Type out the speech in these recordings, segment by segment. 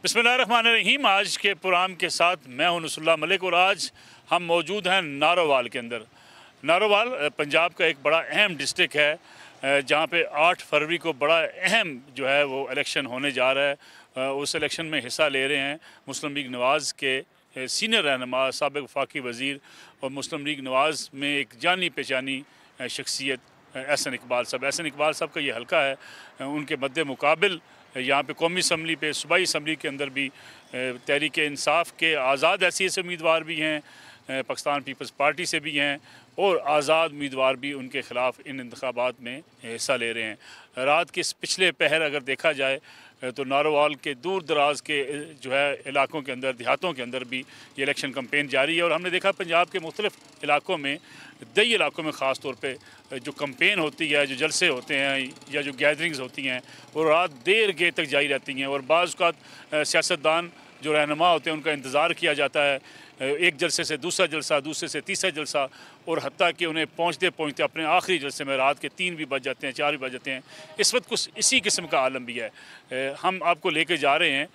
बिस्मिल्लाहिर्रहमानिर्रहीम। आज के प्रोग्राम के साथ मैं हूं नसरुल्लाह मलिक और आज हम मौजूद हैं नारोवाल के अंदर। नारोवाल पंजाब का एक बड़ा अहम डिस्ट्रिक्ट है जहां पे 8 फरवरी को बड़ा अहम जो है वो इलेक्शन होने जा रहा है। उस इलेक्शन में हिस्सा ले रहे हैं मुस्लिम लीग नवाज़ के सीनियर रहनुमा साबिक़ वफाकी वज़ीर और मुस्लिम लीग नवाज़ में एक जानी पहचानी शख्सियत एहसन इकबाल साहब। एहसन इकबाल साहब का ये हल्का है, उनके मद्दे मुकाबिल यहाँ पे कौमी असम्बली पे सूबाई असम्बली के अंदर भी तहरीक इंसाफ के आज़ाद हैसियत से उम्मीदवार भी हैं, पाकिस्तान पीपल्स पार्टी से भी हैं और आज़ाद उम्मीदवार भी उनके ख़िलाफ़ इन इंतखाबात में हिस्सा ले रहे हैं। रात के इस पिछले पहर अगर देखा जाए तो नारोवाल के दूर दराज के जो है इलाकों के अंदर, देहातों के अंदर भी ये इलेक्शन कैंपेन जारी है और हमने देखा पंजाब के मुख्तलिफ़ इलाकों में, दई इलाकों में ख़ास तौर पे जो कैंपेन होती है, जो जलसे होते हैं या जो गैदरिंग्स होती हैं वो रात देर गेट तक जारी रहती हैं और बाज़ औक़ात सियासतदान जो रहनुमा होते हैं उनका इंतज़ार किया जाता है, एक जलसे से दूसरा जलसा, दूसरे से तीसरा जलसा और हत्ता कि उन्हें पहुँचते पहुँचते अपने आखिरी जलसे में रात के 3 भी बज जाते हैं, 4 भी बज जाते हैं। इस वक्त कुछ इसी किस्म का आलम भी है। हम आपको लेके जा रहे हैं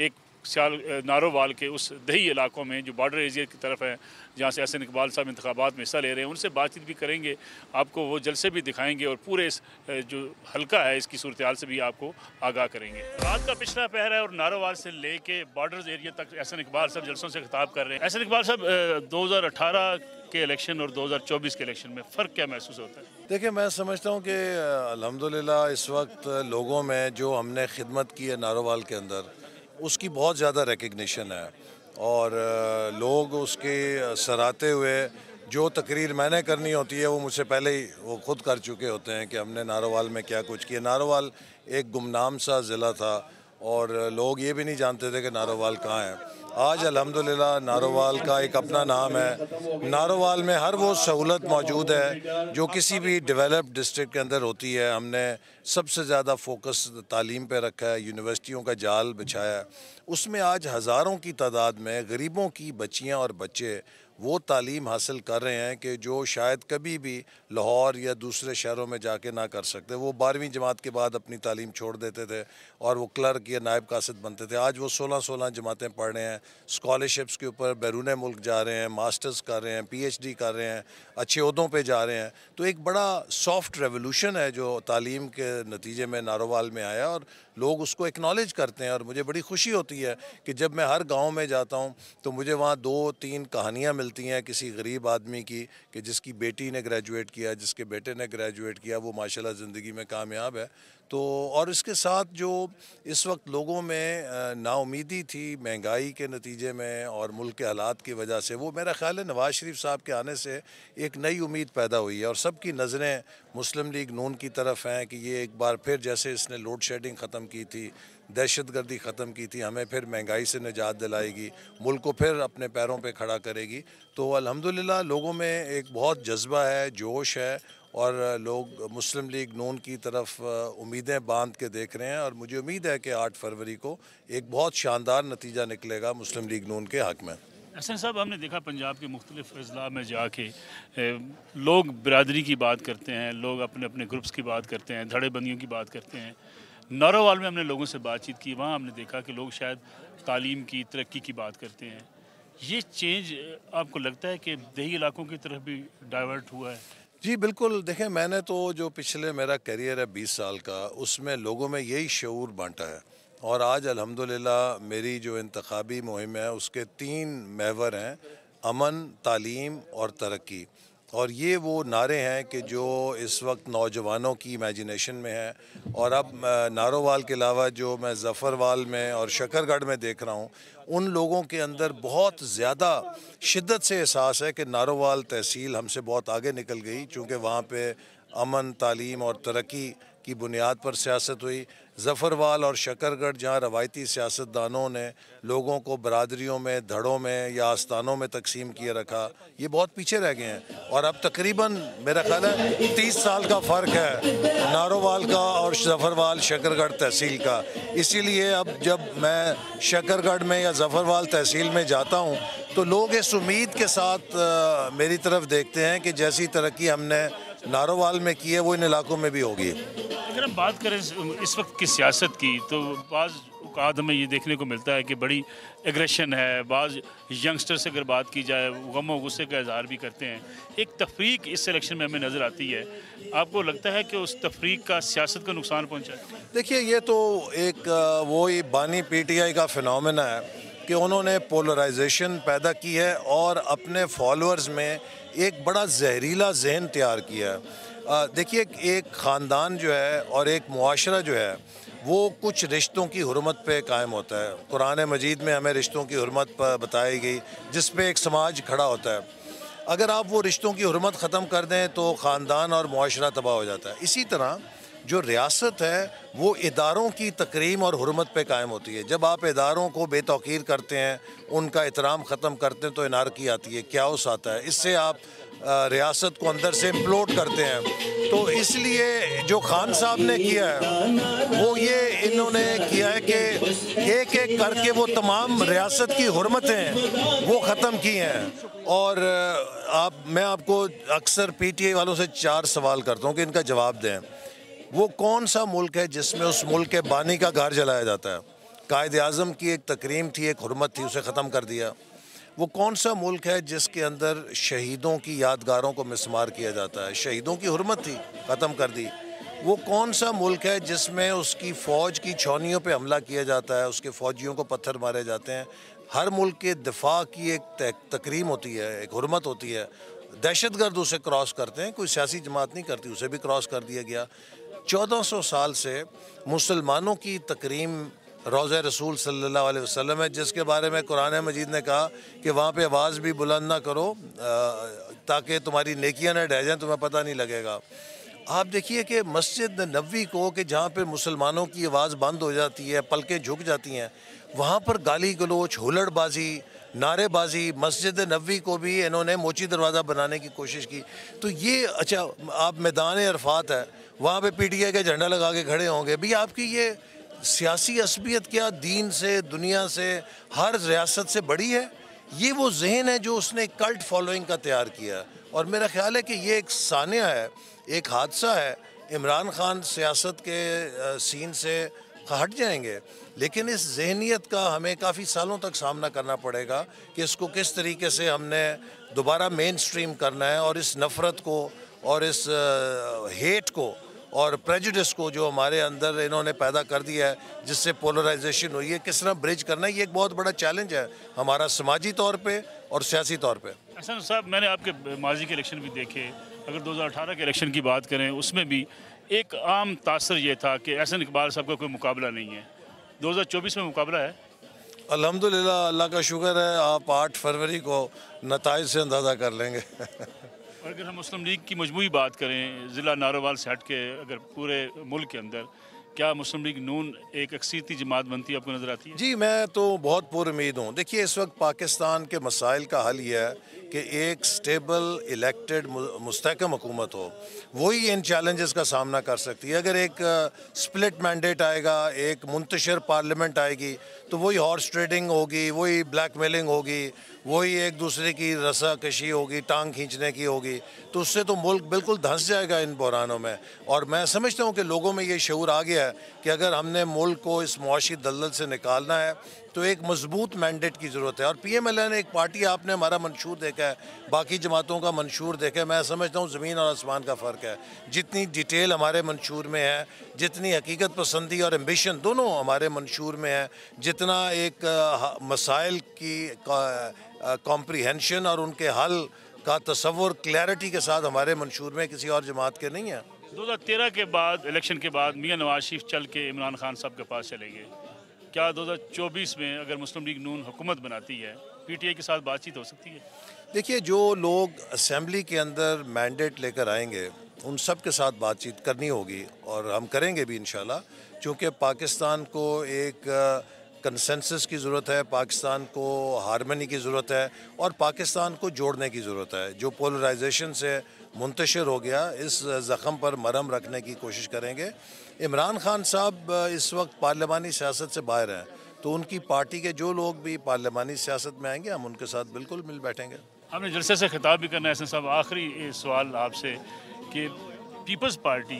एक साल नारोवाल के उस दही इलाकों में जो बॉर्डर एरिया की तरफ है जहाँ से एहसन इकबाल साहब इंतखाबात में हिस्सा ले रहे हैं। उनसे बातचीत भी करेंगे, आपको वो जलसे भी दिखाएंगे और पूरे इस जो हल्का है इसकी सूरत हाल से भी आपको आगाह करेंगे। रात का पिछला पहर है और नारोवाल से लेके बॉर्डर एरिया तक एहसन इकबाल साहब जलसों से खिताब कर रहे हैं। एहसन इकबाल साहब, 2018 के इलेक्शन और 2024 के इलेक्शन में फ़र्क क्या महसूस होता है? देखिए, मैं समझता हूँ कि अल्हम्दुलिल्लाह इस वक्त लोगों में जो हमने खिदमत की है नारोवाल के अंदर उसकी बहुत ज़्यादा रिकग्निशन है और लोग उसके सराहते हुए जो तकरीर मैंने करनी होती है वो मुझसे पहले ही वो खुद कर चुके होते हैं कि हमने नारोवाल में क्या कुछ किया। नारोवाल एक गुमनाम सा ज़िला था और लोग ये भी नहीं जानते थे कि नारोवाल कहाँ है। आज अल्हम्दुलिल्लाह नारोवाल का एक अपना नाम है। नारोवाल में हर वो सहूलत मौजूद है जो किसी भी डेवलप्ड डिस्ट्रिक्ट के अंदर होती है। हमने सबसे ज़्यादा फोकस तालीम पे रखा है, यूनिवर्सिटियों का जाल बिछाया है। उसमें आज हज़ारों की तादाद में गरीबों की बच्चियाँ और बच्चे वो तालीम हासिल कर रहे हैं कि जो शायद कभी भी लाहौर या दूसरे शहरों में जाके ना कर सकते। वो 12वीं जमात के बाद अपनी तालीम छोड़ देते थे और वो क्लर्क या नायब कासिद बनते थे। आज वो 16-16 जमातें पढ़ रहे हैं, स्कॉलरशिप्स के ऊपर बैरून मुल्क जा रहे हैं, मास्टर्स कर रहे हैं, PhD कर रहे हैं, अच्छे ओहदों पे जा रहे हैं। तो एक बड़ा सॉफ्ट रेवोल्यूशन है जो तालीम के नतीजे में नारोवाल में आया और लोग उसको एक्नॉलेज करते हैं। और मुझे बड़ी खुशी होती है कि जब मैं हर गांव में जाता हूं तो मुझे वहां 2-3 कहानियां मिलती हैं किसी गरीब आदमी की कि जिसकी बेटी ने ग्रेजुएट किया, जिसके बेटे ने ग्रेजुएट किया, वो माशाल्लाह ज़िंदगी में कामयाब है। तो और इसके साथ जो इस वक्त लोगों में नाउमीदी थी महंगाई के नतीजे में और मुल्क के हालात की वजह से, वो मेरा ख़्याल है नवाज़ शरीफ साहब के आने से एक नई उम्मीद पैदा हुई है और सबकी नज़रें मुस्लिम लीग नून की तरफ हैं कि ये एक बार फिर जैसे इसने लोड शेडिंग ख़त्म की थी, दहशतगर्दी ख़त्म की थी, हमें फिर महंगाई से निजात दिलाएगी, मुल्क को फिर अपने पैरों पे खड़ा करेगी। तो अल्हम्दुलिल्लाह लोगों में एक बहुत जज्बा है, जोश है और लोग मुस्लिम लीग नून की तरफ उम्मीदें बांध के देख रहे हैं और मुझे उम्मीद है कि 8 फरवरी को एक बहुत शानदार नतीजा निकलेगा मुस्लिम लीग नून के हक़ में। एहसन साहब, हमने देखा पंजाब के मुख्तलिफ़ अजला में जाके लोग बिरादरी की बात करते हैं, लोग अपने अपने ग्रुप्स की बात करते हैं, धड़ेबंदियों की बात करते हैं। नारोवाल में हमने लोगों से बातचीत की, वहाँ हमने देखा कि लोग शायद तालीम की, तरक्की की बात करते हैं। ये चेंज आपको लगता है कि दही इलाकों की तरफ भी डाइवर्ट हुआ है? जी बिल्कुल। देखें, मैंने तो जो पिछले मेरा करियर है 20 साल का, उसमें लोगों में यही शऊर बांटा है और आज अल्हम्दुलिल्लाह मेरी जो इंतखाबी मुहिम है उसके 3 महवर हैं: अमन, तालीम और तरक्की। और ये वो नारे हैं कि जो इस वक्त नौजवानों की इमेजिनेशन में है। और अब नारोवाल के अलावा जो मैं ज़फ़रवाल में और शकरगढ़ में देख रहा हूँ, उन लोगों के अंदर बहुत ज़्यादा शिद्दत से एहसास है कि नारोवाल तहसील हमसे बहुत आगे निकल गई, चूँकि वहाँ पे अमन, तालीम और तरक्की की बुनियाद पर सियासत हुई। ज़फ़रवाल और शकरगढ़ जहाँ रवायती सियासतदानों ने लोगों को बरादरियों में, धड़ों में या आस्थानों में तकसीम किए रखा, ये बहुत पीछे रह गए हैं। और अब तकरीबन मेरा ख्याल है 30 साल का फ़र्क है नारोवाल का और ज़फ़रवाल शकरगढ़ तहसील का। इसीलिए अब जब मैं शकरगढ़ में या ज़फ़रवाल तहसील में जाता हूँ तो लोग इस उम्मीद के साथ मेरी तरफ देखते हैं कि जैसी तरक्की हमने नारोवाल में की है वो इन इलाकों में भी होगी। अगर हम बात करें इस वक्त की सियासत की तो बाज़ औकात हमें ये देखने को मिलता है कि बड़ी एग्रेशन है। बाज़ यंगस्टर से अगर बात की जाए गम और गुस्से का इजहार भी करते हैं। एक तफरीक इस इलेक्शन में हमें नज़र आती है। आपको लगता है कि उस तफरीक का सियासत को नुकसान पहुँचा है? देखिए ये तो एक वो ही बानी पीटीआई का फिनोमेना है कि उन्होंने पोलराइजेशन पैदा की है और अपने फॉलोअर्स में एक बड़ा जहरीला जहन तैयार किया है। देखिए एक ख़ानदान जो है और एक मुआशरा जो है वो कुछ रिश्तों की हुर्मत पे कायम होता है। कुरान मजीद में हमें रिश्तों की हुर्मत बताई गई जिस पे एक समाज खड़ा होता है। अगर आप वो रिश्तों की हुर्मत ख़त्म कर दें तो ख़ानदान और मुआशरा तबाह हो जाता है। इसी तरह जो रियासत है वो इदारों की तकरीम और हुर्मत पे कायम होती है। जब आप इदारों को बेतौकीर करते हैं, उनका एहतराम ख़त्म करते हैं तो इनारकी आती है, क्याओस आता है। इससे आप रियासत को अंदर से इम्प्लोड करते हैं। तो इसलिए जो खान साहब ने किया है वो ये इन्होंने किया है कि एक एक करके वो तमाम रियासत की हुर्मतें वो ख़त्म की हैं। और मैं आपको अक्सर पीटीआई वालों से 4 सवाल करता हूँ कि इनका जवाब दें। वो कौन सा मुल्क है जिसमें उस मुल्क के बानी का घर जलाया जाता है? कायद आज़म की एक तकरीम थी, एक हुर्मत थी, उसे ख़त्म कर दिया। वो कौन सा मुल्क है जिसके अंदर शहीदों की यादगारों को मिसमार किया जाता है? शहीदों की हुर्मत थी, ख़त्म कर दी। वो कौन सा मुल्क है जिसमें उसकी फ़ौज की छावनियों पे हमला किया जाता है, उसके फ़ौजियों को पत्थर मारे जाते हैं? हर मुल्क के दिफा की एक तकरीम होती है, एक हुर्मत होती है। दहशतगर्द उसे क्रॉस करते हैं, कोई सियासी जमात नहीं करती, उसे भी क्रॉस कर दिया गया। 1400 साल से मुसलमानों की तकरीम रोज़ा रसूल सल्लल्लाहु अलैहि वसल्लम है, जिसके बारे में कुरान मजीद ने कहा कि वहाँ पे आवाज़ भी बुलंद ना करो ताकि तुम्हारी नेकियां न ढह जाएं, तुम्हें पता नहीं लगेगा। आप देखिए कि मस्जिद नबवी को कि जहाँ पे मुसलमानों की आवाज़ बंद हो जाती है, पलकें झुक जाती हैं, वहाँ पर गाली गलोच, हुल्लड़बाजी, नारेबाजी, मस्जिद नबवी को भी इन्होंने मोची दरवाज़ा बनाने की कोशिश की। तो ये अच्छा, आप मैदान अरफात है, वहाँ पे पीटीआई का झंडा लगा के खड़े होंगे। भी आपकी ये सियासी असबियत क्या दीन से, दुनिया से, हर रियासत से बड़ी है? ये वो जहन है जो उसने कल्ट फॉलोइंग का तैयार किया। और मेरा ख्याल है कि ये एक सानिया है, एक हादसा है। इमरान खान सियासत के सीन से हट जाएंगे, लेकिन इस जहनीत का हमें काफ़ी सालों तक सामना करना पड़ेगा कि इसको किस तरीके से हमने दोबारा मेन स्ट्रीम करना है और इस नफ़रत को और इस हेट को और प्रेजुडिस को जो हमारे अंदर इन्होंने पैदा कर दिया है, जिससे पोलराइजेशन हुई है, किस तरह ब्रिज करना है। ये एक बहुत बड़ा चैलेंज है हमारा समाजी तौर पे और सियासी तौर पे। हसन साहब, मैंने आपके माजी के इलेक्शन भी देखे। अगर 2018 के इलेक्शन की बात करें, उसमें भी एक आम तासर ये था कि एहसन इकबाल साहब का कोई मुकाबला नहीं है। 2024 में मुकाबला है? अल्हम्दुलिल्लाह, अल्लाह का शुक्र है, आप 8 फरवरी को नताइज से अंदाज़ा कर लेंगे। और अगर हम मुस्लिम लीग की मजमूई बात करें, ज़िला नारोवाल से हट के अगर पूरे मुल्क के अंदर, क्या मुस्लिम लीग नून एक अक्सीती जमात बनती है, आपको नज़र आती है? जी, मैं तो बहुत पुरुमीद हूँ। देखिए, इस वक्त पाकिस्तान के मसाइल का हल यह है कि एक स्टेबल इलेक्टेड मुस्तहकम हुकूमत हो, वही इन चैलेंजेस का सामना कर सकती है। अगर एक स्प्लिट मैंडेट आएगा, एक मुंतशिर पार्लियामेंट आएगी, तो वही हॉर्स ट्रेडिंग होगी, वही ब्लैकमेलिंग होगी, वही एक दूसरे की रस्साकशी होगी, टांग खींचने की होगी। तो उससे तो मुल्क बिल्कुल धंस जाएगा इन बहरानों में। और मैं समझता हूँ कि लोगों में ये शऊर आ गया है कि अगर हमने मुल्क को इस मुआशी दलदल से निकालना है तो एक मजबूत मैंडेट की ज़रूरत है। और PMLN एक पार्टी, आपने हमारा मंशूर देखा है, बाकी जमातों का मंशूर देखा है, मैं समझता हूँ ज़मीन और आसमान का फ़र्क है। जितनी डिटेल हमारे मंशूर में है, जितनी हकीकत पसंदी और एम्बिशन दोनों हमारे मंशूर में है, जितना एक मसाइल की कॉम्प्रीहेंशन और उनके हल का तसव्वुर क्लैरिटी के साथ हमारे मंशूर में किसी और जमात के नहीं है। 2013 के बाद, इलेक्शन के बाद मियां नवाज शरीफ चल के इमरान खान साहब के पास चले गए। क्या 2024 में अगर मुस्लिम लीग नून हुकूमत बनाती है, PTI के साथ बातचीत हो सकती है? देखिए, जो लोग असेंबली के अंदर मैंडेट लेकर आएंगे उन सब के साथ बातचीत करनी होगी और हम करेंगे भी इंशाल्लाह, क्योंकि पाकिस्तान को एक कंसेंसस की ज़रूरत है, पाकिस्तान को हारमनी की ज़रूरत है और पाकिस्तान को जोड़ने की ज़रूरत है। जो पोलराइजेशन से मुंतशिर हो गया, इस ज़ख़म पर मरहम रखने की कोशिश करेंगे। इमरान खान साहब इस वक्त पार्लियामानी सियासत से बाहर हैं, तो उनकी पार्टी के जो लोग भी पार्लियामानी सियासत में आएंगे हम उनके साथ बिल्कुल मिल बैठेंगे। हमने जलसे से खिताब भी करना है। हसन साहब, आखिरी सवाल आपसे कि पीपल्स पार्टी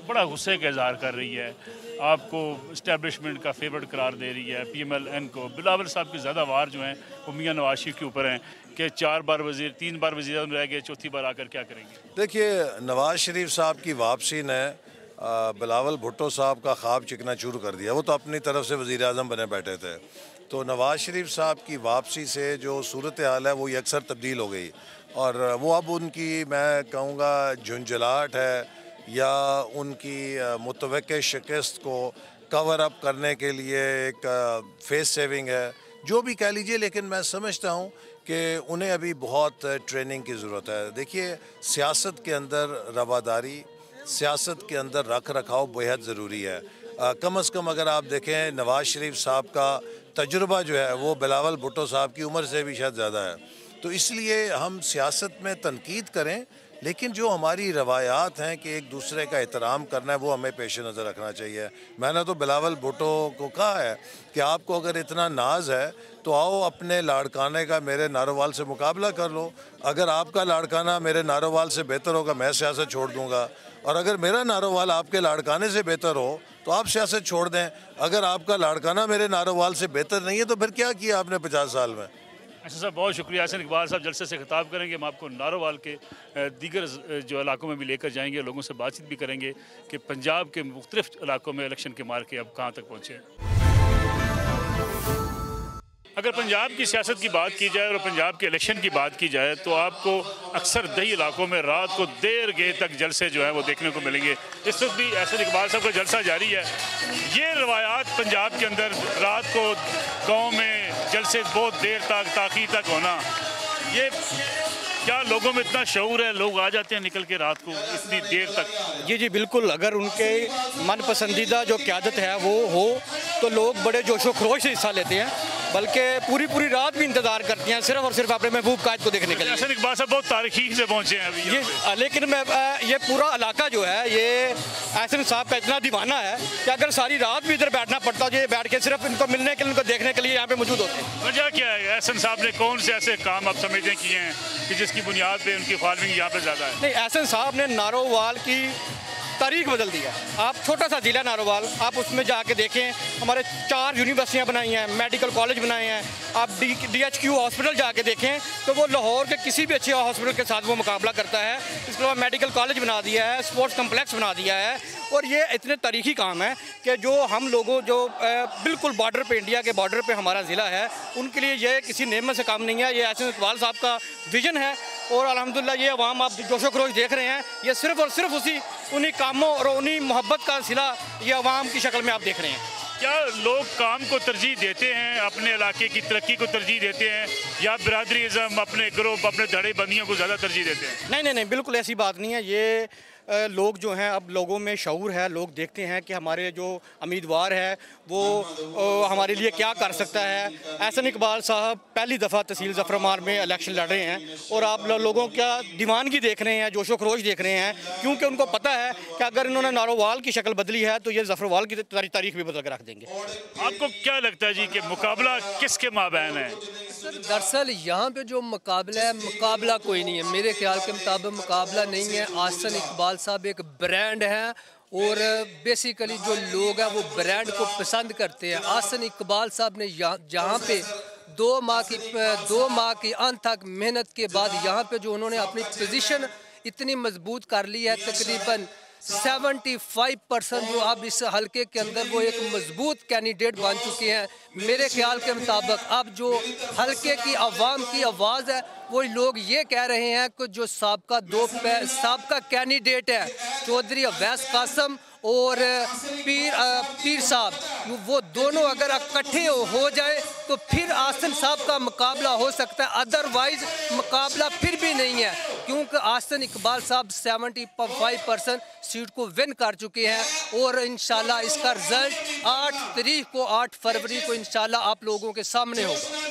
बड़ा गुस्से का इजहार कर रही है, आपको इस्टेब्लिशमेंट का फेवरेट करार दे रही है, PMLN को। बिलावल साहब की ज़्यादा वार जो हैं वो मियां नवाज शरीफ के ऊपर हैं कि 4 बार वज़ीर, 3 बार वज़ीर आज़म रह गए, चौथी बार आकर क्या करेंगे? देखिए, नवाज शरीफ साहब की वापसी ने बिलावल भुट्टो साहब का ख्वाब चिकना चूर कर दिया। वो तो अपनी तरफ से वज़ीर आज़म बने बैठे थे। तो नवाज शरीफ साहब की वापसी से जो सूरत हाल है वो यकसर तब्दील हो गई, और वो अब उनकी, मैं कहूँगा, झुंझलाहट है या उनकी मुतवक्के शिकस्त को कवर अप करने के लिए एक फेस सेविंग है, जो भी कह लीजिए। लेकिन मैं समझता हूँ कि उन्हें अभी बहुत ट्रेनिंग की ज़रूरत है। देखिए, सियासत के अंदर रवादारी, सियासत के अंदर रख रखाव बेहद ज़रूरी है। कम अज़ कम अगर आप देखें, नवाज शरीफ साहब का तजुर्बा जो है वो बिलावल भुट्टो साहब की उम्र से भी शायद ज़्यादा है। तो इसलिए हम सियासत में तनकीद करें, लेकिन जो हमारी रवायात हैं कि एक दूसरे का एहतराम करना है, वो हमें पेश नज़र रखना चाहिए। मैंने तो बिलावल भुट्टो को कहा है कि आपको अगर इतना नाज है तो आओ अपने लाड़काने का मेरे नारोवाल से मुकाबला कर लो। अगर आपका लाड़काना मेरे नारोवाल से बेहतर होगा, मैं सियासत छोड़ दूँगा, और अगर मेरा नारोवाल आपके लाड़काने से बेहतर हो तो आप सियासत छोड़ दें। अगर आपका लाड़काना मेरे नारोवाल से बेहतर नहीं है तो फिर क्या किया आपने 50 साल में? अच्छा साहब, बहुत शुक्रिया। हसन इकबाल साहब जलसे से खिताब करेंगे। हम आपको नारोवाल के दीगर जो इलाकों में भी लेकर जाएंगे, लोगों से बातचीत भी करेंगे कि पंजाब के मुख्तलिफ इलाकों में इलेक्शन के मार के अब कहाँ तक पहुँचे हैं। अगर पंजाब की सियासत की बात की जाए और पंजाब के इलेक्शन की बात की जाए तो आपको अक्सर दही इलाकों में रात को देर गे तक जलसे जो है वो देखने को मिलेंगे। इस वक्त भी हसन इकबाल साहब का जलसा जारी है। ये रवायात पंजाब के अंदर रात को गाँव में जलसे बहुत देर तक, ताख़ीर तक होना, ये क्या लोगों में इतना शऊर है? लोग आ जाते हैं निकल के रात को इतनी देर तक? जी जी बिल्कुल, अगर उनके मन पसंदीदा जो क़यादत है वो हो तो लोग बड़े जोशो खरोश से हिस्सा लेते हैं, बल्कि पूरी पूरी रात भी इंतजार करती हैं सिर्फ और सिर्फ अपने महबूब कायद को देखने के लिए। हसन इकबाल साहब बहुत तारीखी से पहुँचे हैं अभी ये, लेकिन ये पूरा इलाका जो है ये एहसन साहब का इतना दीवाना है कि अगर सारी रात भी इधर बैठना पड़ता तो ये बैठ के सिर्फ इनको मिलने के लिए, इनको देखने के लिए यहाँ पे मौजूद होते हैं। वजह क्या है? एहसन साहब ने कौन से ऐसे काम आप समझते हैं किए हैं कि जिसकी बुनियाद पे उनकी फॉलोइंग यहाँ पे ज़्यादा है? नहीं, एहसन साहब ने नारोवाल की तारीख बदल दी है। आप छोटा सा ज़िला नारोवाल, आप उसमें जाके देखें, हमारे 4 यूनिवर्सिटियाँ बनाई हैं, मेडिकल कॉलेज बनाए हैं। आप DHQ हॉस्पिटल जाके देखें तो वो लाहौर के किसी भी अच्छे हॉस्पिटल के साथ वो मुकाबला करता है। इसके अलावा मेडिकल कॉलेज बना दिया है, स्पोर्ट्स कम्प्लेक्स बना दिया है, और ये इतने तारीखी काम है कि जो हम लोगों जो बिल्कुल बॉर्डर पे, इंडिया के बॉर्डर पे हमारा ज़िला है, उनके लिए ये किसी नेमत से काम नहीं है। ये एहसन इकबाल साहब का विजन है, और अल्हम्दुलिल्लाह ये अवाम आप जोशो खरोश देख रहे हैं, ये सिर्फ और सिर्फ उन्हीं कामों और उन्हीं मोहब्बत का सिला ये अवाम की शक्ल में आप देख रहे हैं। क्या लोग काम को तरजीह देते हैं, अपने इलाके की तरक्की को तरजीह देते हैं, या बिरादरीज़म, अपने ग्रुप, अपने धड़े बंदियों को ज़्यादा तरजीह देते हैं? नहीं नहीं नहीं, बिल्कुल ऐसी बात नहीं है। ये लोग जो हैं, अब लोगों में शऊर है, लोग देखते हैं कि हमारे जो उम्मीदवार है वो हमारे लिए क्या कर सकता है। एहसन इकबाल साहब पहली दफ़ा तहसील ज़फ़रमार में इलेक्शन लड़ रहे हैं, और आप लोगों का दीवानगी देख रहे हैं, जोशो खरोश देख रहे हैं, क्योंकि उनको पता है कि अगर इन्होंने नारोवाल की शक्ल बदली है तो ये ज़फ़रवाल की तारीख भी बदल कर रख देंगे। आपको क्या लगता है जी कि मुकाबला किसके माबैन है? दरअसल यहाँ पे जो मुकाबला है, मुकाबला कोई नहीं है। मेरे ख्याल के मुताबिक मुकाबला नहीं है। एहसन इकबाल साहब एक ब्रांड है, और बेसिकली जो लोग हैं वो ब्रांड को पसंद करते हैं। एहसन इकबाल साहब ने जहाँ पे 2 माह की अंत तक मेहनत के बाद यहाँ पे जो उन्होंने अपनी पोजीशन इतनी मजबूत कर ली है, तकरीबन 75% जो अब इस हलके के अंदर वो एक मजबूत कैंडिडेट बन चुके हैं। मेरे ख्याल के मुताबिक अब जो हलके की आवाम की आवाज़ है, वो लोग ये कह रहे हैं कि जो साबका कैंडिडेट है चौधरी अवैस कासम और पीर साहब, वो दोनों अगर इकट्ठे हो जाए तो फिर एहसन साहब का मुकाबला हो सकता है, अदरवाइज मुकाबला फिर भी नहीं है, क्योंकि एहसन इकबाल साहब 75% सीट को विन कर चुके हैं, और इंशाल्लाह इसका रिजल्ट 8 फरवरी को इंशाल्लाह आप लोगों के सामने होगा।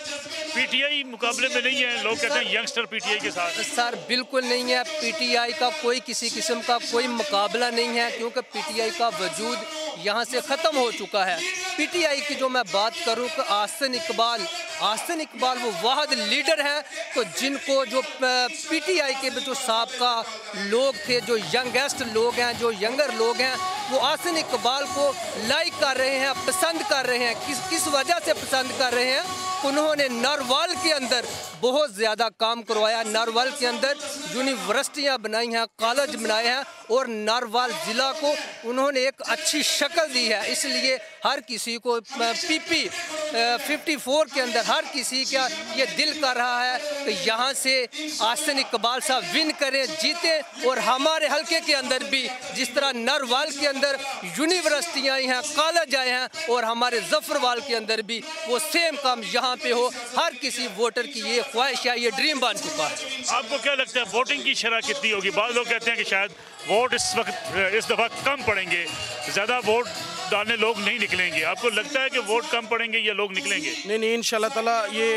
PTI मुकाबले में नहीं है, लोग कहते हैं यंगस्टर PTI के साथ। सर बिल्कुल नहीं है, PTI का कोई किसी किस्म का कोई मुकाबला नहीं है, क्योंकि PTI का वजूद यहाँ से ख़त्म हो चुका है। PTI की जो मैं बात करूँ कि एहसन इकबाल आसन इकबाल वो वाहिद लीडर हैं तो जिनको जो पीटीआई के जो साबका लोग थे, जो यंगेस्ट लोग हैं, जो यंगर लोग हैं, वो आसन इकबाल को लाइक कर रहे हैं, पसंद कर रहे हैं। किस वजह से पसंद कर रहे हैं? उन्होंने नारवाल के अंदर बहुत ज़्यादा काम करवाया, नारवाल के अंदर यूनिवर्सिटियाँ बनाई हैं, कॉलेज बनाए हैं और नारवाल ज़िला को उन्होंने एक अच्छी शक्ल दी है। इसलिए हर किसी को PP 54 के अंदर हर किसी का ये दिल कर रहा है कि यहाँ से आसन इकबाल साहब विन करें, जीतें और हमारे हलके के अंदर भी जिस तरह नारवाल के अंदर यूनिवर्सिटियाँ आई हैं, कॉलेज आए हैं और हमारे जफरवाल के अंदर भी वो सेम काम यहाँ पे हो। हर किसी वोटर की ये ख्वाहिश है, ये ड्रीम बन चुका है। आपको क्या लगता है वोटिंग की शरह कितनी होगी? बाद लोग कहते हैं कि शायद वोट इस दफ़ा कम पड़ेंगे, ज़्यादा वोट डालने लोग नहीं निकलेंगे। आपको लगता है कि वोट कम पड़ेंगे या लोग निकलेंगे? नहीं, इंशाल्लाह ताला ये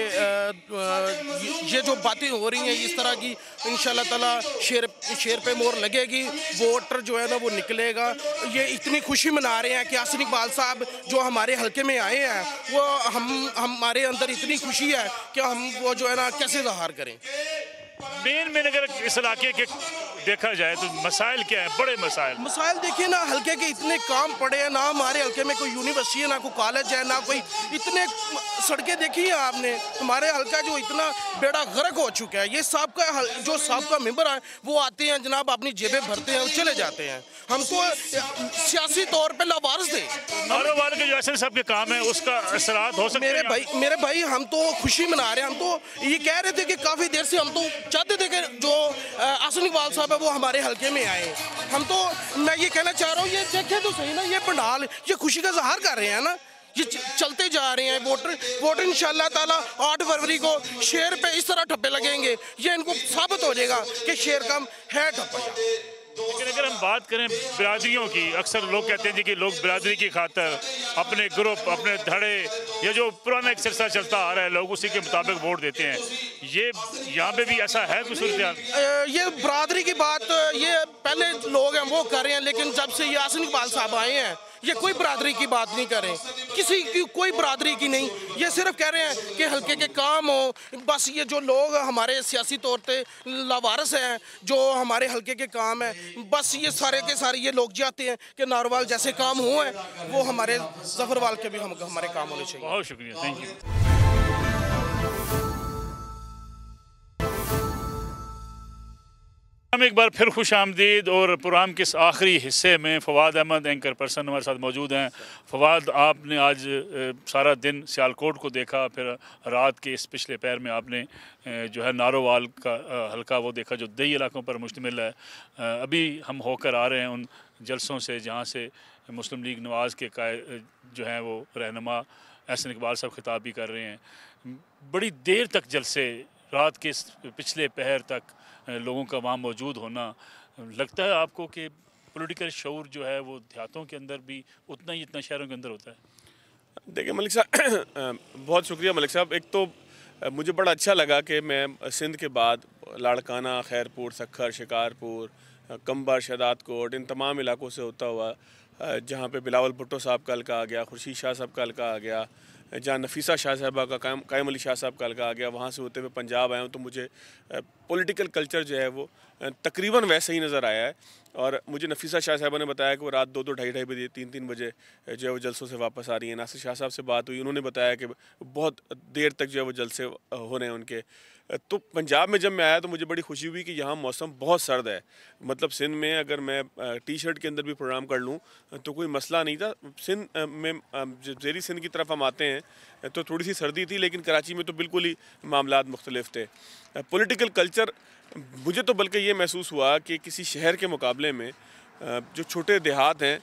जो बातें हो रही हैं इस तरह की, इंशाल्लाह ताला शेर पे मोहर लगेगी, वोटर जो है ना वो निकलेगा। ये इतनी खुशी मना रहे हैं कि आसन इकबाल साहब जो हमारे हलके में आए हैं, वो हमारे अंदर इतनी खुशी है कि हम वो जो है ना कैसे ज़ाहिर करें। मेन अगर इस इलाके के देखा जाए तो मसाइल क्या है? बड़े मसाइल देखिए ना, हल्के के इतने काम पड़े हैं ना, हमारे हल्के में कोई यूनिवर्सिटी है ना, कोई कॉलेज है ना, कोई इतने सड़कें देखी है आपने। हमारे हल्का जो इतना बेड़ा गर्क हो चुका है। ये साहब मेंबर है वो आते हैं जनाब, अपनी जेबें भरते हैं और चले जाते हैं। हम तो सियासी तौर पर लावारिस थे। नारोवाल के जो ऐसे सब के काम है उसका असरात हो सकते हैं? मेरे भाई हम तो खुशी मना रहे हैं। हम तो ये कह रहे थे कि काफ़ी देर से हम तो चाहते थे कि जो आसन इकबाल साहब है वो हमारे हलके में आए। मैं ये कहना चाह रहा हूँ, ये देखें तो सही ना, ये पंडाल ये खुशी का इज़हार कर रहे हैं ना, ये चलते जा रहे हैं। वोटर इंशाल्लाह ताला 8 फरवरी को शेर पे इस तरह ठप्पे लगेंगे, ये इनको साबित हो जाएगा कि शेर कम है ठप्पा। लेकिन अगर हम बात करें बिरादरियों की, अक्सर लोग कहते हैं जी कि लोग बिरादरी की खातर अपने ग्रुप, अपने धड़े, या जो पुराना एक सिलसिला चलता आ रहा है, लोग उसी के मुताबिक वोट देते हैं। ये यहाँ पे भी ऐसा है कुछ सूरत? ये बिरादरी की बात ये पहले लोग हैं वो कर रहे हैं, लेकिन जब से ये आसन इकबाल साहब आए हैं ये कोई बिरादरी की बात नहीं कर रहे, किसी की कोई बिरादरी की नहीं। ये सिर्फ कह रहे हैं कि हल्के के काम हो। बस ये जो लोग हमारे सियासी तौर पे लावारिस हैं, जो हमारे हल्के के काम है, बस ये सारे के सारे ये लोग चाहते हैं कि नारवाल जैसे काम हुए हैं वो हमारे जफरवाल के भी हमारे काम होने चाहिए। बहुत शुक्रिया, थैंक यू। हम एक बार फिर खुश आमदीद। और प्रोग्राम के इस आखिरी हिस्से में फ़वाद अहमद एंकर पर्सन हमारे साथ मौजूद हैं। फ़वाद, आपने आज सारा दिन सियालकोट को देखा, फिर रात के इस पिछले पैर में आपने जो है नारोवाल का हल्का वो देखा जो दही इलाकों पर मुश्तमिल है। अभी हम होकर आ रहे हैं उन जलसों से जहाँ से मुस्लिम लीग नवाज़ के जो हैं वो रहनुमा एहसन इकबाल साहब खिताब भी कर रहे हैं। बड़ी देर तक जलसे, रात के पिछले पहर तक लोगों का वहाँ मौजूद होना, लगता है आपको कि पॉलिटिकल शऊर जो है वो देहातों के अंदर भी उतना ही इतना शहरों के अंदर होता है? देखिए मलिक साहब, बहुत शुक्रिया मलिक साहब। एक तो मुझे बड़ा अच्छा लगा कि मैं सिंध के बाद लाड़काना, खैरपुर, सखर, शिकारपुर, कंबर, शहदाद कोट, इन तमाम इलाकों से होता हुआ जहाँ पे बिलावल भुट्टो साहब का हल्का आ गया, खुर्शीद शाह साहब का हल्का आ गया, जहाँ नफीसा शाह साहबा का कायम अली शाह साहब का हल्का आ गया, वहाँ से होते हुए पंजाब आया हूँ, तो मुझे पॉलिटिकल कल्चर जो है वो तकरीबन वैसे ही नज़र आया है। और मुझे नफीसा शाह साहबा ने बताया कि वो रात 2-2, ढाई बजे, 3-3 बजे जो है वो जलसों से वापस आ रही है। नासिर शाह साहब से बात हुई, उन्होंने बताया कि बहुत देर तक जो है वो जलसे हो रहे हैं उनके। तो पंजाब में जब मैं आया तो मुझे बड़ी खुशी हुई कि यहाँ मौसम बहुत सर्द है। मतलब सिंध में अगर मैं टी-शर्ट के अंदर भी प्रोग्राम कर लूँ तो कोई मसला नहीं था। सिंध में जब ज़ेरी सिंध की तरफ हम आते हैं तो थोड़ी सी सर्दी थी, लेकिन कराची में तो बिल्कुल ही मामलात मुख्तलिफ थे। पॉलिटिकल कल्चर मुझे तो बल्कि ये महसूस हुआ कि किसी शहर के मुकाबले में जो छोटे देहात हैं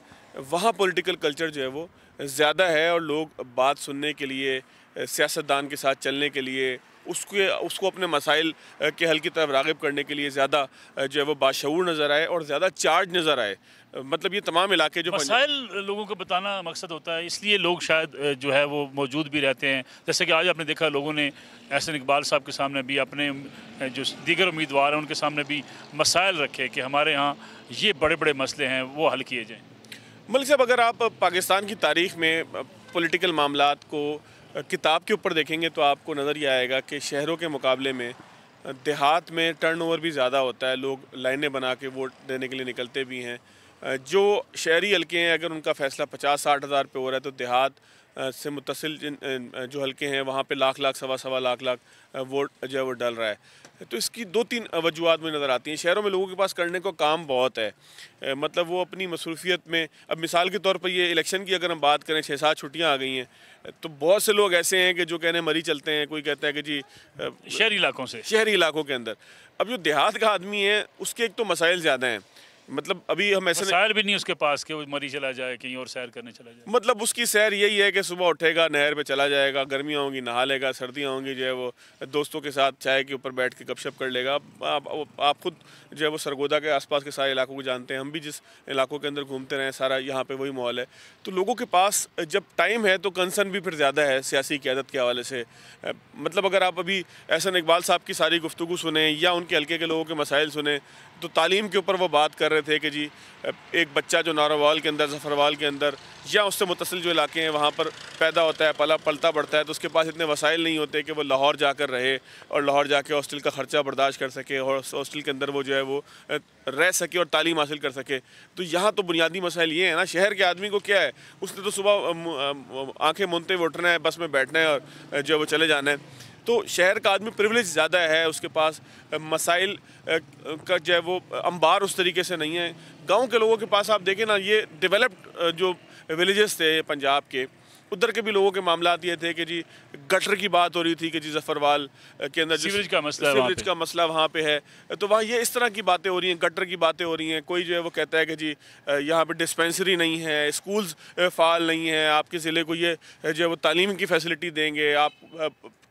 वहाँ पॉलिटिकल कल्चर जो है वो ज़्यादा है, और लोग बात सुनने के लिए, सियासतदान के साथ चलने के लिए, उसको अपने मसाइल के हल की तरफ राग़िब करने के लिए ज़्यादा जो है वो बाशऊर नज़र आए और ज़्यादा चार्ज नज़र आए। मतलब ये तमाम इलाके जो मसाइल लोगों को बताना मकसद होता है, इसलिए लोग शायद जो है वो मौजूद भी रहते हैं। जैसे कि आज आपने देखा लोगों ने एहसन इकबाल साहब के सामने भी, अपने जो दीगर उम्मीदवार हैं उनके सामने भी मसाइल रखे कि हमारे यहाँ ये बड़े बड़े मसले हैं वो हल किए जाएँ। मलिक साहब, अगर आप पाकिस्तान की तारीख़ में पॉलिटिकल मामलात को किताब के ऊपर देखेंगे तो आपको नज़र ये आएगा कि शहरों के मुकाबले में देहात में टर्नओवर भी ज़्यादा होता है, लोग लाइनें बना के वोट देने के लिए निकलते भी हैं। जो शहरी हल्के हैं अगर उनका फ़ैसला 50-60 हज़ार पे हो रहा है तो देहात से मुत्तसिल जो हल्के हैं वहाँ पे लाख सवा लाख वोट जो है वो डल रहा है। तो इसकी 2-3 वजूहत मुझे नज़र आती हैं। शहरों में लोगों के पास करने को काम बहुत है, मतलब वो अपनी मसरूफियत में, अब मिसाल के तौर पर ये इलेक्शन की अगर हम बात करें 6-7 छुट्टियाँ आ गई हैं तो बहुत से लोग ऐसे हैं कि जो कहने मरी चलते हैं, कोई कहता है कि जी शहरी इलाकों के अंदर। अब जो देहात का आदमी है उसके एक तो मसाइल ज़्यादा हैं, मतलब अभी हम ऐसे मसाइल भी नहीं उसके पास कि वो मरी चला जाए, कहीं और सैर करने चला जाए। मतलब उसकी सैर यही है कि सुबह उठेगा, नहर पे चला जाएगा, गर्मियाँ होंगी नहा लेगा, सर्दियाँ होंगी जो है वो दोस्तों के साथ चाय के ऊपर बैठ के गपशप कर लेगा। आप खुद जो है वो सरगोदा के आसपास के सारे इलाकों को जानते हैं, हम भी जिस इलाकों के अंदर घूमते रहे सारा यहाँ पे वही माहौल है। तो लोगों के पास जब टाइम है तो कंसर्न भी फिर ज़्यादा है सियासी क़यादत के हवाले से। मतलब अगर आप अभी एहसन इकबाल साहब की सारी गुफ्तगू सुने या उनके हल्के के लोगों के मसाइल सुने तो तालीम के ऊपर वो बात कर रहे थे कि जी एक बच्चा जो नारोवाल के अंदर, ज़फ़रवाल के अंदर या उससे मुतसिल जो इलाके हैं वहाँ पर पैदा होता है, पलता बढ़ता है, तो उसके पास इतने वसाइल नहीं होते कि वो लाहौर जाकर रहे और लाहौर जाके हॉस्टल का ख़र्चा बर्दाश्त कर सके और हॉस्टल के अंदर वो जो है वो रह सके और तालीम हासिल कर सके। तो यहाँ तो बुनियादी मसाइल ये है ना, शहर के आदमी को क्या है, उसने तो सुबह आँखें मूंदते हुए उठना है, बस में बैठना है और जो है वो चले जाना है। तो शहर का आदमी प्रिविलेज ज़्यादा है, उसके पास मसाइल का जो है वो अंबार उस तरीके से नहीं है। गांव के लोगों के पास आप देखें ना, ये डेवलप्ड जो विलेजेस थे पंजाब के, उधर के भी लोगों के मामलात ये थे कि जी गटर की बात हो रही थी कि जी ज़फ़रवाल के अंदर सीवरेज का मसला वहाँ पे है, तो वहाँ ये इस तरह की बातें हो रही हैं, गटर की बातें हो रही हैं। कोई जो है वो कहता है कि जी यहाँ पे डिस्पेंसरी नहीं है, स्कूल्स फ़ाल नहीं है, आपके ज़िले को ये जो है वो तालीम की फैसिलिटी देंगे, आप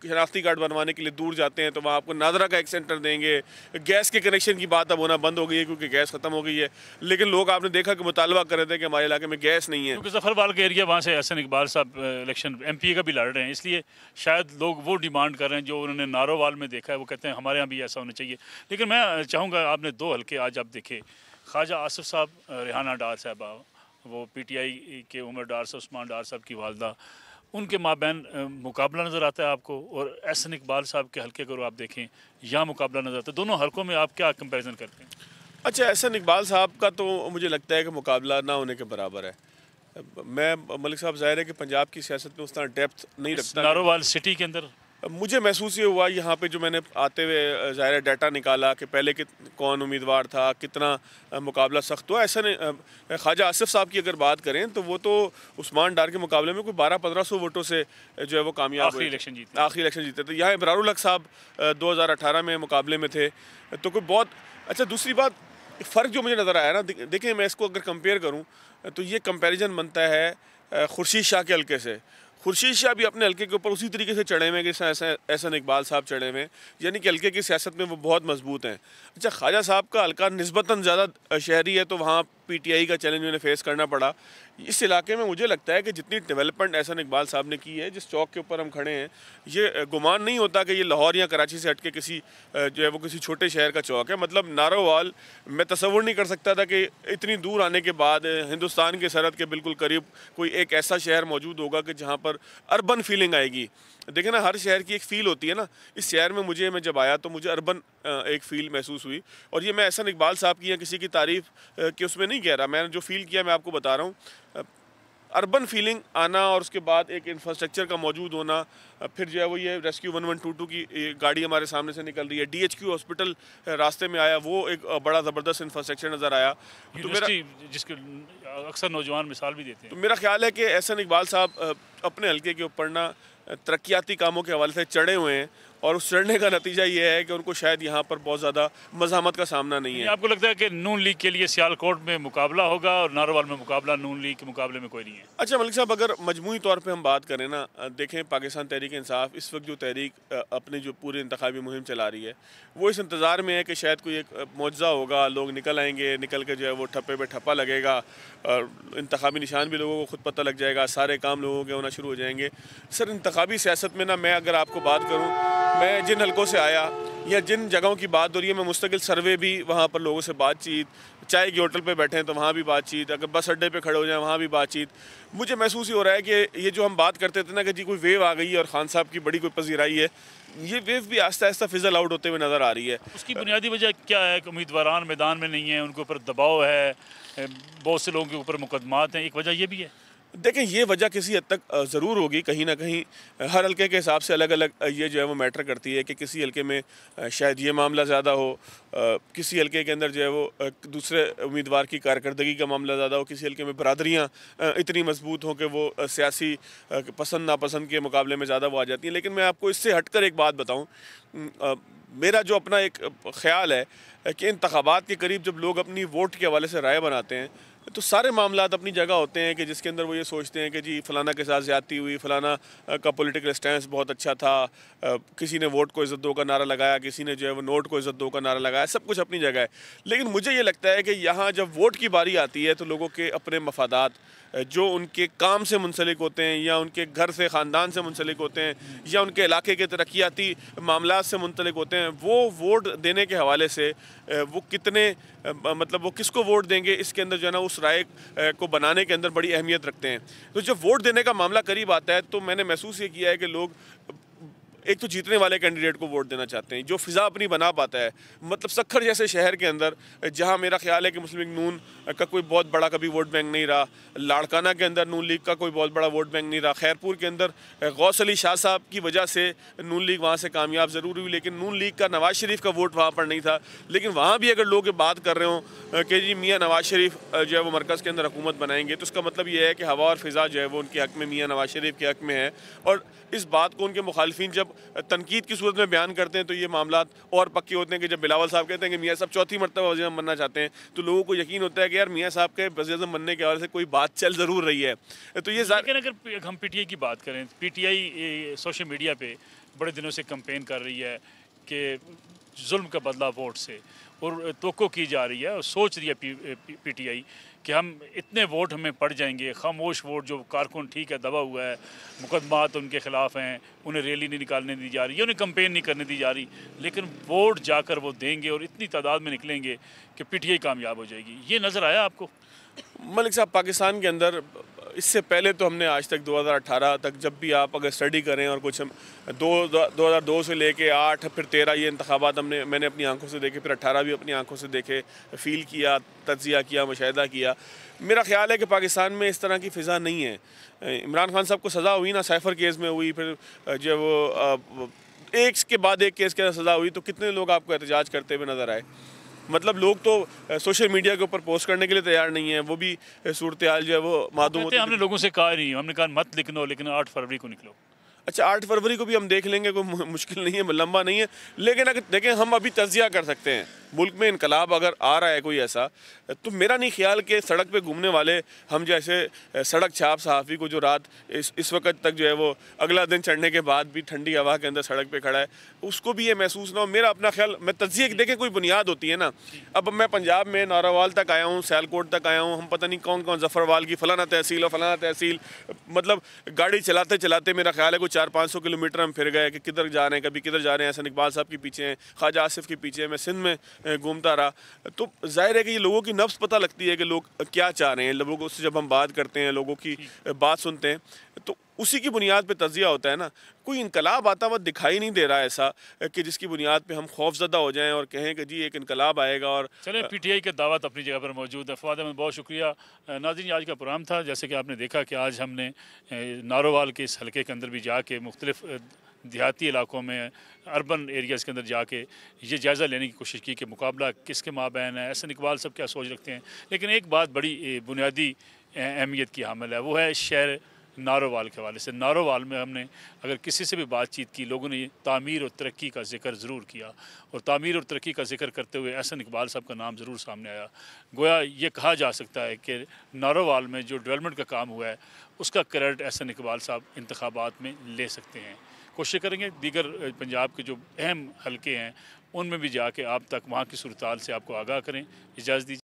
शनाख्ती कार्ड बनवाने के लिए दूर जाते हैं तो वहाँ आपको नादरा का एक सेंटर देंगे। गैस के कनेक्शन की बात अब होना बंद हो गई है क्योंकि गैस ख़त्म हो गई है, लेकिन लोग आपने देखा कि मुतालबा कर रहे थे कि हमारे इलाके में गैस नहीं है, क्योंकि ज़फ़रवाल के एरिया वहाँ से एहसन इकबाल साहब इलेक्शन MPA का भी लड़ रहे हैं, इसलिए शायद लोग वो डिमांड कर रहे हैं जो उन्होंने नारोवाल में देखा है, वो कहते हैं हमारे यहाँ भी ऐसा होना चाहिए। लेकिन मैं चाहूँगा, आपने 2 हल्के आज आप देखे, ख्वाजा आसिफ साहब, रेहाना डार साहबा, वो PTI के उमर डार से उस्मान डार साहब की वालदा, उनके माबैन मुकाबला नज़र आता है आपको, और एहसन इकबाल साहब के हल्के को आप देखें यहाँ मुकाबला नज़र आता है, दोनों हल्कों में आप क्या कंपैरिजन करते हैं? अच्छा, एहसन इकबाल साहब का तो मुझे लगता है कि मुकाबला ना होने के बराबर है। मैं मलिक साहब ज़ाहिर है कि पंजाब की सियासत में उस तरह डेप्थ नहीं रखता। नारोवाल सिटी के अंदर मुझे महसूस ये हुआ यहाँ पे जो मैंने आते हुए ज़ाहिर डाटा निकाला कि पहले कौन उम्मीदवार था, कितना मुकाबला सख्त हुआ। ऐसा नहीं, ख्वाजा आसिफ साहब की अगर बात करें तो वो तो उस्मान डार के मुकाबले में कोई 1200-1500 वोटों से जो है वो कामयाब आखिरी इलेक्शन जीते थे। यहाँ इब्रारुल हक साहब 2018 में मुकाबले में थे, तो कोई बहुत अच्छा। दूसरी बात, फ़र्क जो मुझे नज़र आया ना, देखें मैं इसको अगर कंपेयर करूँ तो ये कंपेरिजन बनता है खुर्शीद शाह के हल्के से। खुर्शीद शाह भी अपने हल्के के ऊपर उसी तरीके से चढ़े हुए हैं कि एहसन इकबाल साहब चढ़े हुए हैं, यानी कि हल्के की सियासत में वो बहुत मजबूत हैं। अच्छा, ख्वाजा साहब का हल्का निस्बतन ज़्यादा शहरी है तो वहाँ PTI का चैलेंज उन्हें फेस करना पड़ा। इस इलाके में मुझे लगता है कि जितनी डेवलपमेंट एहसन इकबाल साहब ने की है, जिस चौक के ऊपर हम खड़े हैं, ये गुमान नहीं होता कि ये लाहौर या कराची से हट के किसी जो है वो किसी छोटे शहर का चौक है। मतलब नारोवाल मैं तसव्वुर नहीं कर सकता था कि इतनी दूर आने के बाद हिंदुस्तान के सरहद के बिल्कुल करीब कोई एक ऐसा शहर मौजूद होगा कि जहाँ पर अर्बन फीलिंग आएगी। देखें ना, हर शहर की एक फ़ील होती है ना, इस शहर में मैं जब आया तो मुझे अर्बन एक फ़ील महसूस हुई। और ये मैं एहसन इकबाल साहब की या किसी की तारीफ़ कि उसमें नहीं कह रहा, मैंने जो फ़ील किया मैं आपको बता रहा हूँ। अर्बन फीलिंग आना और उसके बाद एक इंफ्रास्ट्रक्चर का मौजूद होना, फिर जो है वो ये रेस्क्यू 1122 की गाड़ी हमारे सामने से निकल रही है, DHQ हॉस्पिटल रास्ते में आया, वो एक बड़ा ज़बरदस्त इंफ्रास्ट्रक्चर नज़र आया। तो मेरा जिसके अक्सर नौजवान मिसाल भी देते हैं, तो मेरा ख्याल है कि एहसन इकबाल साहब अपने हल्के के ऊपर ना तरक्याती कामों के हवाले से चढ़े हुए हैं और उस चढ़ने का नतीजा ये है कि उनको शायद यहाँ पर बहुत ज़्यादा मज़ामत का सामना नहीं है। आपको लगता है कि नून लीग के लिए सियालकोट में मुकाबला होगा और नारोवाल में मुकाबला नून लीग के मुकाबले में कोई नहीं है? अच्छा मलिक साहब, अगर मजमूई तौर पे हम बात करें ना, देखें पाकिस्तान तहरीक इंसाफ इस वक्त जो तहरीक अपनी जो पूरी इंतखाबी मुहिम चला रही है, वो इस इंतज़ार में है कि शायद कोई एक मुआवजा होगा, लोग निकल आएंगे, निकल के जो है वो ठप्पे पे ठप्पा लगेगा और इंतखाबी निशान भी लोगों को खुद पता लग जाएगा, सारे काम लोगों के होना शुरू हो जाएंगे। सर, इंतखाबी सियासत में ना मैं अगर आपको बात करूँ मैं जिन हलकों से आया या जिन जगहों की बात हो रही है, मैं मुस्तकिल सर्वे भी वहाँ पर लोगों से बातचीत, चाय की होटल पे बैठे हैं तो वहाँ भी बातचीत, अगर बस अड्डे पे खड़े हो जाएं वहाँ भी बातचीत। मुझे महसूस ही हो रहा है कि ये जो हम बात करते थे ना कि जी कोई वेव आ गई है और खान साहब की बड़ी कोई पजीराई है, ये वेव भी आहिस्ता आहिस्ता फिजल आउट होते हुए नज़र आ रही है। उसकी बुनियादी वजह क्या है कि उम्मीदवारान मैदान में नहीं है, उनके ऊपर दबाव है, बहुत से लोगों के ऊपर मुकदमात हैं, एक वजह ये भी है। देखें, ये वजह किसी हद तक ज़रूर होगी, कहीं ना कहीं हर हलके के हिसाब से अलग अलग ये जो है वो मैटर करती है कि किसी हलके में शायद ये मामला ज़्यादा हो, किसी हलके के अंदर जो है वो दूसरे उम्मीदवार की कारकर्दगी का मामला ज़्यादा हो, किसी हलके में बरादरियाँ इतनी मजबूत हों कि वो सियासी पसंद नापसंद के मुकाबले में ज़्यादा वो आ जाती हैं। लेकिन मैं आपको इससे हटकर एक बात बताऊँ, मेरा जो अपना एक ख़्याल है कि इंतखाबात के करीब जब लोग अपनी वोट के हवाले से राय बनाते हैं तो सारे मामलात अपनी जगह होते हैं कि जिसके अंदर वो ये सोचते हैं कि जी फ़लाना के साथ ज़्यादती हुई, फ़लाना का पॉलिटिकल स्टैंस बहुत अच्छा था, किसी ने वोट को इज़्ज़त दो का नारा लगाया, किसी ने जो है वो नोट को इज़्ज़त दो का नारा लगाया, सब कुछ अपनी जगह है। लेकिन मुझे ये लगता है कि यहाँ जब वोट की बारी आती है तो लोगों के अपने मफादात जो उनके काम से मुंसलिक होते हैं या उनके घर से ख़ानदान से मुंसलिक होते हैं या उनके इलाके के तरक्याती मामलात से मुंसलिक होते हैं, वो वोट देने के हवाले से वो कितने मतलब वो किसको वोट देंगे इसके अंदर जो है ना उस राय को बनाने के अंदर बड़ी अहमियत रखते हैं। तो जब वोट देने का मामला करीब आता है तो मैंने महसूस ये किया है कि लोग एक तो जीतने वाले कैंडिडेट को वोट देना चाहते हैं जो फ़िज़ा अपनी बना पाता है। मतलब सक्खर जैसे शहर के अंदर जहां मेरा ख्याल है कि मुस्लिम लीग नून का कोई बहुत बड़ा कभी वोट बैंक नहीं रहा, लाड़काना के अंदर नून लीग का कोई बहुत बड़ा वोट बैंक नहीं रहा, खैरपुर के अंदर गौस अली शाह साहब की वजह से नून लीग वहाँ से कामयाब ज़रूर हुई, लेकिन नून लीग का नवाज़ शरीफ का वोट वहाँ पर नहीं था। लेकिन वहाँ भी अगर लोग बात कर रहे हों कि जी मियाँ नवाज़ शरीफ जो है वो मरकज़ के अंदर हुकूमत बनाएंगे, तो उसका मतलब ये है कि हवा और फ़िज़ा जो है वो उनके हक़ में, मियाँ नवाज़ शरीफ के हक़ में है। और इस बात को उनके मुखालिफिन जब तनकीद की सूरत में बयान करते हैं तो ये मामलात और पक्के होते हैं कि जब बिलावल साहब कहते हैं कि मियाँ साहब चौथी मरतबा वज़ीर आज़म बनना चाहते हैं तो लोगों को यकीन होता है कि यार मियाँ साहब के वज़ीर आज़म बनने के हवाले से कोई बात चल ज़रूर रही है। तो ये लेकिन अगर हम पीटीआई की बात करें, पीटीआई सोशल मीडिया पे बड़े दिनों से कैंपेन कर रही है कि जुल्म का बदला वोट से, और तवक्को की जा रही है और सोच रही है पीटीआई कि हम इतने वोट हमें पड़ जाएंगे, खामोश वोट, जो कारकुन ठीक है दबा हुआ है, मुकदमात उनके ख़िलाफ़ हैं, उन्हें रैली नहीं निकालने दी जा रही, उन्हें कैंपेन नहीं करने दी जा रही, लेकिन वोट जाकर वो देंगे और इतनी तादाद में निकलेंगे कि पीटीआई कामयाब हो जाएगी। ये नज़र आया आपको? मलिक साहब, पाकिस्तान के अंदर इससे पहले तो हमने आज तक 2018 तक जब भी आप अगर स्टडी करें और कुछ हम 2002 से लेके 8 फिर 13 ये इंतखाबात मैंने अपनी आंखों से देखे, फिर 18 भी अपनी आंखों से देखे, फ़ील किया, तज्ज़िया किया, मुशाहिदा किया। मेरा ख्याल है कि पाकिस्तान में इस तरह की फ़िज़ा नहीं है। इमरान खान साहब को सज़ा हुई ना, साइफ़र केस में हुई, फिर जब वो एक के बाद एक केस के अंदर सज़ा हुई तो कितने लोग आपको एहतजाज करते हुए नज़र आए। मतलब लोग तो सोशल मीडिया के ऊपर पोस्ट करने के लिए तैयार नहीं है, वो भी सूरत हाल जो है वो मालूम होती है। हमने लोगों से कहा नहीं, हमने कहा मत लिखो, लेकिन 8 फरवरी को निकलो। अच्छा, 8 फरवरी को भी हम देख लेंगे, कोई मुश्किल नहीं है, लंबा नहीं है। लेकिन अगर देखें, हम अभी तज्जिया कर सकते हैं, मुल्क में इनकलाब अगर आ रहा है कोई ऐसा, तो मेरा नहीं ख्याल कि सड़क पे घूमने वाले हम जैसे सड़क छाप सहाफ़ी को जो रात इस वक्त तक जो है वो अगला दिन चढ़ने के बाद भी ठंडी हवा के अंदर सड़क पे खड़ा है, उसको भी ये महसूस ना हो। मेरा अपना ख्याल, मैं तज्जिए देखें कोई बुनियाद होती है ना। अब मैं पंजाब में नारावाल तक आया हूँ, सियालकोट तक आया हूँ, हम पता नहीं कौन कौन जफरवाल की फ़लाना तहसील और फ़लाना तहसील, मतलब गाड़ी चलाते चलाते मेरा ख्याल है कोई 400-500 किलोमीटर हम फिर गए कि किधर जा रहे हैं, कभी किधर जा रहे हैं। हसन इकबाल साहब के पीछे हैं, ख्वाजा आसिफ के पीछे, मैं सिंध में घूमता रहा। तो जाहिर है कि ये लोगों की नफ्स पता लगती है कि लोग क्या चाह रहे हैं। लोगों से जब हम बात करते हैं, लोगों की बात सुनते हैं, तो उसी की बुनियाद पे तज्जिया होता है ना। कोई इनकलाब आता हुआ दिखाई नहीं दे रहा है ऐसा कि जिसकी बुनियाद पे हम खौफजदा हो जाएं और कहें कि जी एक इनकलाब आएगा। और चले, पीटीआई के दावत अपनी जगह पर मौजूद है। फवाद अहमद, बहुत शुक्रिया। नाज़रीन, आज का प्रोग्राम था, जैसे कि आपने देखा कि आज हमने नारोवाल के इस हल्के के अंदर भी जाके मुख्तलिफ देहाती इलाकों में, अर्बन एरियाज़ के अंदर जाके ये जायज़ा लेने की कोशिश की कि मुकाबला किसके माबैन है, हसन इकबाल सब क्या सोच रखते हैं। लेकिन एक बात बड़ी बुनियादी अहमियत की हामिल है, वो है शहर नारोवाल के हवाले से। नारोवाल में हमने अगर किसी से भी बातचीत की, लोगों ने तामीर और तरक्की का जिक्र ज़रूर किया, और तामीर और तरक्की का जिक्र करते हुए हसन इकबाल साहब का नाम ज़रूर सामने आया। गोया ये कहा जा सकता है कि नारोवाल में जो डेवलपमेंट का काम हुआ है उसका क्रेडिट हसन इकबाल साहब इंतखाबात में ले सकते हैं। कोशिश करेंगे दीगर पंजाब के जो अहम हलके हैं उनमें भी जाके आप तक वहाँ की सूरत हाल से आपको आगाह करें। इजाज़त दीजिए।